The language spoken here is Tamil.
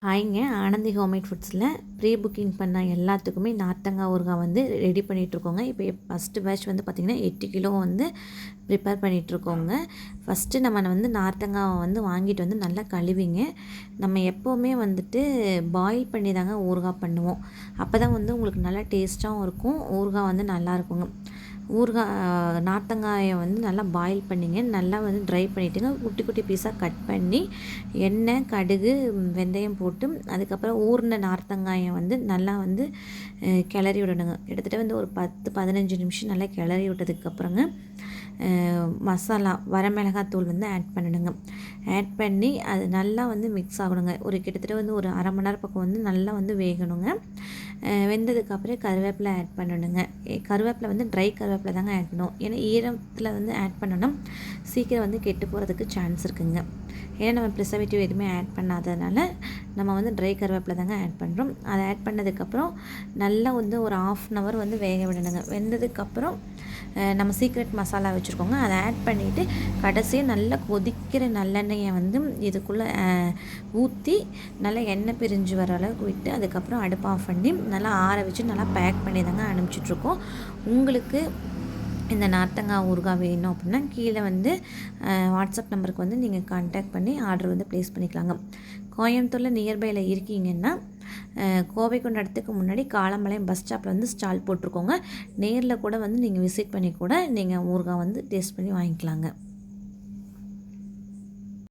ஹாய்ங்க. ஆனந்தி ஹோம்மேட் ஃபுட்ஸில் ப்ரீ புக்கிங் பண்ண எல்லாத்துக்குமே நார்த்தங்காய் ஊறுகாய் வந்து ரெடி பண்ணிகிட்ருக்கோங்க. இப்போ ஃபஸ்ட்டு பேட்ச் வந்து பார்த்திங்கன்னா 8 கிலோ வந்து ப்ரிப்பேர் பண்ணிகிட்ருக்கோங்க. ஃபஸ்ட்டு நம்ம வந்து நார்த்தங்காவை வந்து வாங்கிட்டு வந்து நல்லா கழுவிங்க. நம்ம எப்போவுமே வந்துட்டு பாயில் பண்ணி தாங்க ஊறுகாய் பண்ணுவோம். அப்போ தான் வந்து உங்களுக்கு நல்லா டேஸ்ட்டாகவும் இருக்கும், ஊறுகாய் வந்து நல்லாயிருக்குங்க. நார்த்தங்காயை வந்து நல்லா பாயில் பண்ணிங்க. நல்லா வந்து ட்ரை பண்ணிவிட்டுங்க. குட்டி குட்டி பீஸாக கட் பண்ணி எண்ணெய், கடுகு, வெந்தயம் போட்டு அதுக்கப்புறம் ஊறின நார்த்தங்காயை வந்து நல்லா வந்து கிளறி விடணுங்க. கிட்டத்தட்ட வந்து ஒரு 10-15 நிமிஷம் நல்லா கிளறி விட்டதுக்கப்புறங்க மசாலா வரமிளகாத்தூள் வந்து ஆட் பண்ணணுங்க. ஆட் பண்ணி அது நல்லா வந்து மிக்ஸ் ஆகணுங்க. கிட்டத்தட்ட வந்து ஒரு அரை மணி நேரம் பக்கம் வந்து நல்லா வந்து வேகணுங்க. வெந்ததுக்கப்புறம் கருவேப்பிலை ஆட் பண்ணணுங்க. கருவேப்பிலை வந்து ட்ரை கருவேப்பிலை தாங்க ஆட் பண்ணணும். ஏன்னா ஈரத்தில் வந்து ஆட் பண்ணோன்னா சீக்கிரம் வந்து கெட்டு போகிறதுக்கு சான்ஸ் இருக்குங்க. ஏன்னா நம்ம ப்ரிசர்வேட்டிவ் எதுவுமே ஆட் பண்ணாததுனால நம்ம வந்து ட்ரை கருவேப்பிலை தாங்க ஆட் பண்ணுறோம். அதை ஆட் பண்ணதுக்கப்புறம் நல்லா வந்து ஒரு 1/2 hour வந்து வேக விடணுங்க. வெந்ததுக்கப்புறம் நம்ம சீக்ரெட் மசாலா வச்சுருக்கோங்க, அதை ஆட் பண்ணிவிட்டு கடைசியாக நல்லா கொதிக்கிற நல்லெண்ணெயை வந்து இதுக்குள்ளே ஊற்றி நல்லா எண்ணெய் பிரிஞ்சு வர அளவுக்கு விட்டு அதுக்கப்புறம் அடுப்பு ஆஃப் பண்ணி நல்லா ஆற வச்சு நல்லா பேக் பண்ணி தாங்க அனுப்பிச்சிட்ருக்கோம். உங்களுக்கு இந்த நார்த்தங்காய் ஊறுகாய் வேணும் அப்படின்னா கீழே வந்து வாட்ஸ்அப் நம்பருக்கு வந்து நீங்கள் கான்டாக்ட் பண்ணி ஆர்டர் வந்து ப்ளேஸ் பண்ணிக்கலாங்க. கோயம்புத்தூரில் நியர்பையில் இருக்கீங்கன்னா கோவை கொண்ட இடத்துக்கு முன்னாடி காலம்பாளையம் பஸ் ஸ்டாப்பில் வந்து ஸ்டால் போட்டிருக்கோங்க. நேரில் கூட வந்து நீங்கள் விசிட் பண்ணி கூட நீங்கள் ஊறுகாய் வந்து டேஸ்ட் பண்ணி வாங்கிக்கலாங்க.